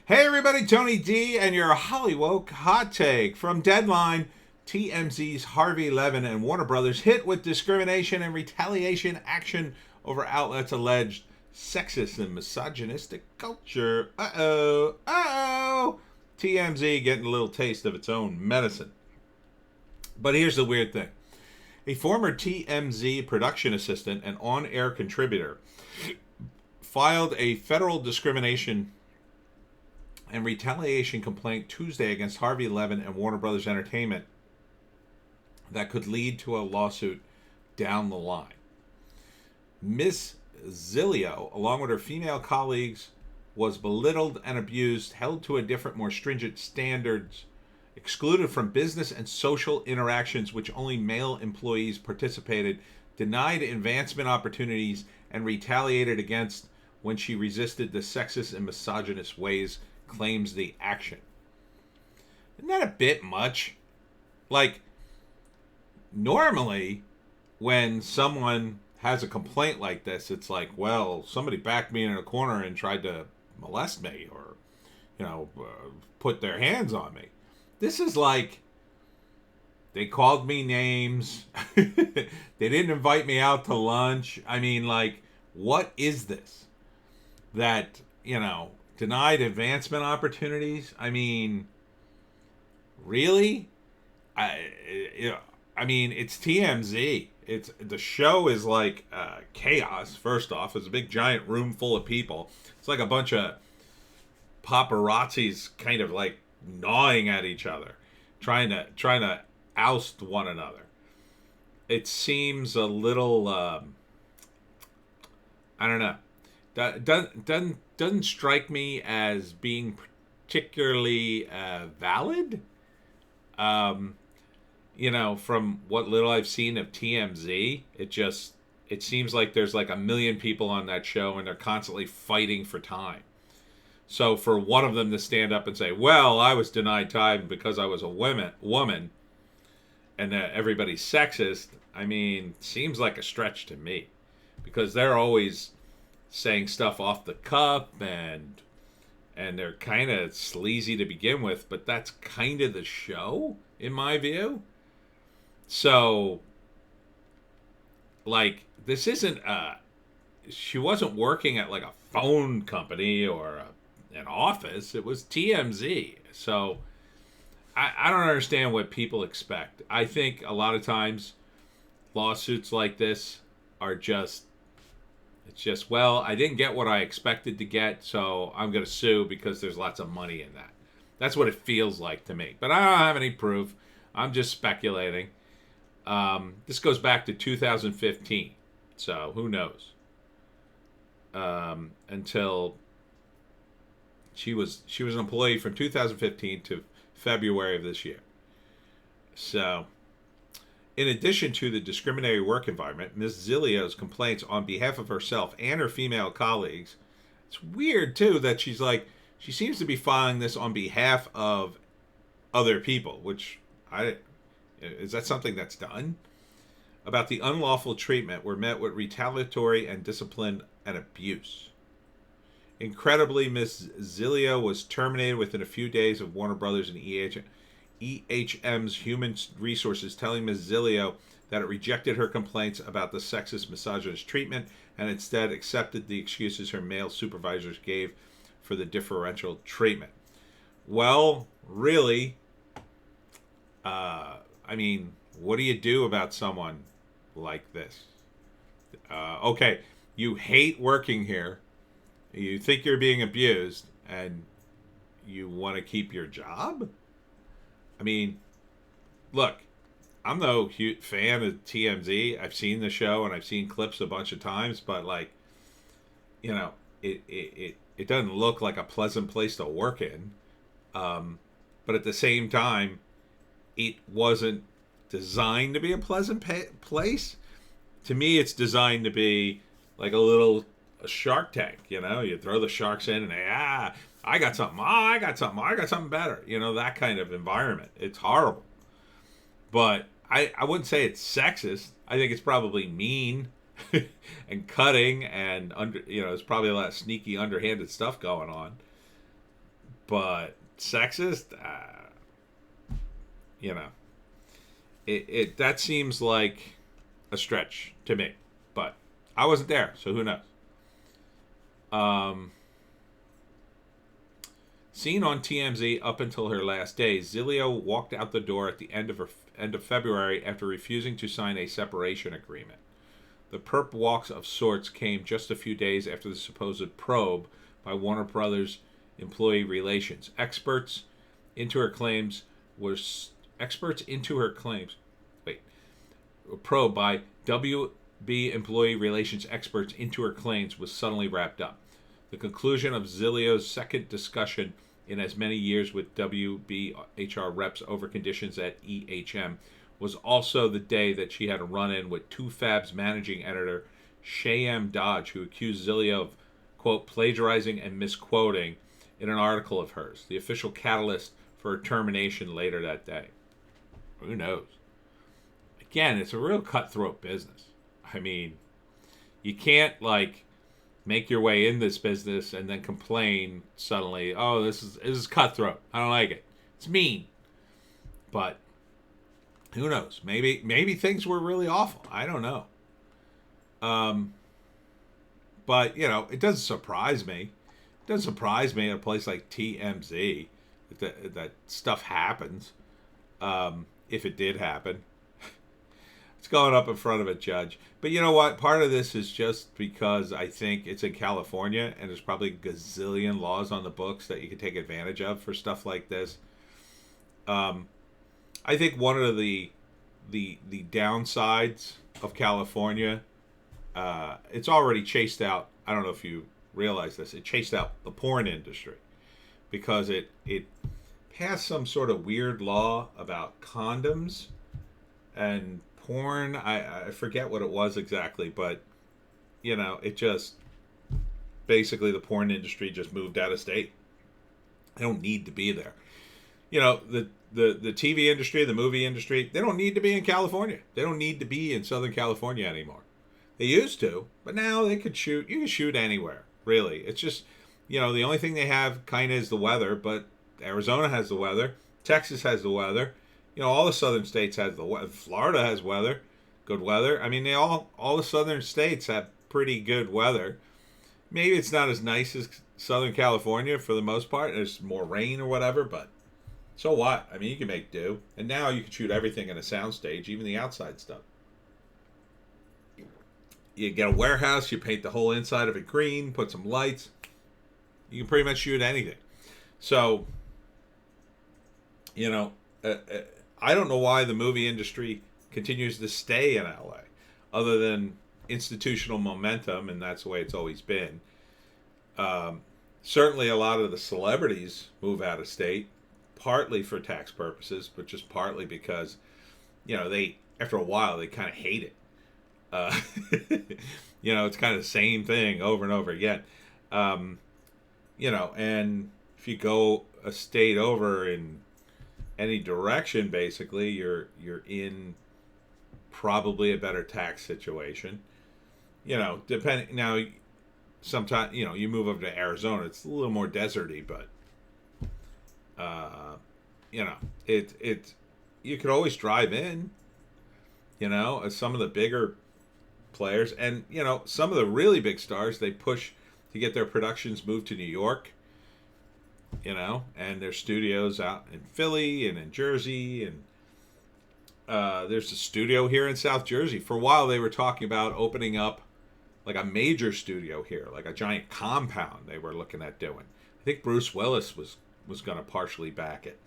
Hey everybody, Tony D and your Hollywoke hot take. From Deadline, TMZ's Harvey Levin and Warner Brothers hit with discrimination and retaliation action over outlets' alleged sexist and misogynistic culture. Uh-oh. TMZ getting a little taste of its own medicine. But here's the weird thing. A former TMZ production assistant and on-air contributor filed a federal discrimination and retaliation complaint Tuesday against Harvey Levin and Warner Brothers Entertainment that could lead to a lawsuit down the line. Ms. Zilio, along with her female colleagues, was belittled and abused, held to a different, more stringent standards, excluded from business and social interactions which only male employees participated, denied advancement opportunities, and retaliated against when she resisted the sexist and misogynist ways, claims the action. Isn't that a bit much? Like, normally, when someone has a complaint like this, it's like, well, somebody backed me in a corner and tried to molest me or, put their hands on me. This is like, they called me names. They didn't invite me out to lunch. I mean, like, what is this? That, denied advancement opportunities? I mean, really? It's TMZ. The show is like chaos. First off, it's a big giant room full of people. It's like a bunch of paparazzis kind of like gnawing at each other, trying to oust one another. It seems a little I don't know. Doesn't strike me as being particularly valid. From what little I've seen of TMZ, it seems like there's like a million people on that show and they're constantly fighting for time. So for one of them to stand up and say, well, I was denied time because I was a woman and that everybody's sexist, I mean, seems like a stretch to me, because they're always saying stuff off the cuff and they're kind of sleazy to begin with, but that's kind of the show in my view. So, like, this isn't she wasn't working at like a phone company or an office. It was TMZ. So I don't understand what people expect. I think a lot of times lawsuits like this are just, well, I didn't get what I expected to get, so I'm going to sue because there's lots of money in that. That's what it feels like to me. But I don't have any proof. I'm just speculating. This goes back to 2015, so who knows? Until she was an employee from 2015 to February of this year. So, in addition to the discriminatory work environment, Ms. Zilio's complaints on behalf of herself and her female colleagues, it's weird too that she seems to be filing this on behalf of other people, which is that something that's done? About the unlawful treatment were met with retaliatory and discipline and abuse. Incredibly, Ms. Zilio was terminated within a few days of Warner Brothers and EHM's human resources telling Ms. Zilio that it rejected her complaints about the sexist, misogynist treatment and instead accepted the excuses her male supervisors gave for the differential treatment. Well, really, what do you do about someone like this? Okay, you hate working here. You think you're being abused, and you want to keep your job? I mean, look, I'm no huge fan of TMZ. I've seen the show and I've seen clips a bunch of times, but it doesn't look like a pleasant place to work in. But at the same time, it wasn't designed to be a pleasant place. To me, it's designed to be like a Shark Tank. You throw the sharks in and they, I got something. I got something better. That kind of environment. It's horrible. But I wouldn't say it's sexist. I think it's probably mean and cutting and there's probably a lot of sneaky, underhanded stuff going on. But sexist, you know, it that seems like a stretch to me. But I wasn't there, so who knows? Seen on TMZ up until her last days, Zilio walked out the door at the end of February after refusing to sign a separation agreement. The perp walks of sorts came just a few days after the supposed probe by Warner Brothers employee relations. Experts into her claims. A probe by WB employee relations experts into her claims was suddenly wrapped up. The conclusion of Zilio's second discussion in as many years with WB HR reps over conditions at EHM was also the day that she had a run-in with 2Fab's managing editor, Shyam Dodge, who accused Zilio of, quote, plagiarizing and misquoting in an article of hers, the official catalyst for her termination later that day. Who knows? Again, it's a real cutthroat business. I mean, you can't, like, make your way in this business and then complain suddenly, oh, this is cutthroat. I don't like it. It's mean. But who knows? Maybe things were really awful. I don't know. But, you know, it doesn't surprise me. It doesn't surprise me at a place like TMZ that stuff happens. If it did happen. It's going up in front of a judge. But you know what? Part of this is just because I think it's in California and there's probably a gazillion laws on the books that you can take advantage of for stuff like this. I think one of the downsides of California, it's already chased out. I don't know if you realize this. It chased out the porn industry because it passed some sort of weird law about condoms and porn. I forget what it was exactly, but you know, it just basically the porn industry just moved out of state. They don't need to be there. You know, the TV industry, the movie industry, they don't need to be in California. They don't need to be in Southern California anymore. They used to, but now they could shoot. You can shoot anywhere, really. It's just, you know, the only thing they have kind of is the weather, but Arizona has the weather. Texas has the weather. You know, all the southern states have the weather. Florida has weather, good weather. I mean, all the southern states have pretty good weather. Maybe it's not as nice as Southern California for the most part. There's more rain or whatever, but so what? I mean, you can make do. And now you can shoot everything in a soundstage, even the outside stuff. You get a warehouse, you paint the whole inside of it green, put some lights. You can pretty much shoot anything. So, you know, I don't know why the movie industry continues to stay in LA, other than institutional momentum, and that's the way it's always been. Certainly, a lot of the celebrities move out of state, partly for tax purposes, but just partly because, you know, they after a while they kind of hate it. You know, it's kind of the same thing over and over again. You know, and if you go a state over in any direction, basically, you're in probably a better tax situation. You know, depending now, sometimes, you know, you move over to Arizona, it's a little more deserty, but you know, it you could always drive in. You know, some of the bigger players, and you know, some of the really big stars, they push to get their productions moved to New York. You know, and there's studios out in Philly and in Jersey, and there's a studio here in South Jersey. For a while, they were talking about opening up like a major studio here, like a giant compound they were looking at doing. I think Bruce Willis was going to partially back it.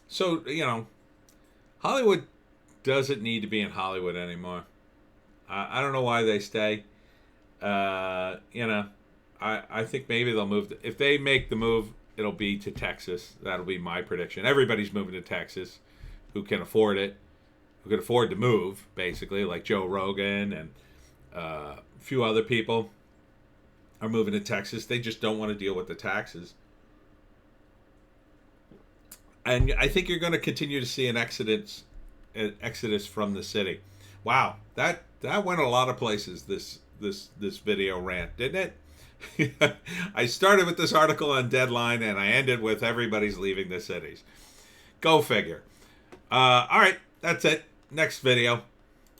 So, you know, Hollywood doesn't need to be in Hollywood anymore. I don't know why they stay. You know, I think maybe they'll move. If they make the move, it'll be to Texas. That'll be my prediction. Everybody's moving to Texas who can afford it, who can afford to move, basically, like Joe Rogan and a few other people are moving to Texas. They just don't want to deal with the taxes. And I think you're going to continue to see an exodus from the city. Wow, that went a lot of places. This video rant, didn't it? I started with this article on Deadline, and I ended with everybody's leaving the cities. Go figure. All right, that's it. Next video.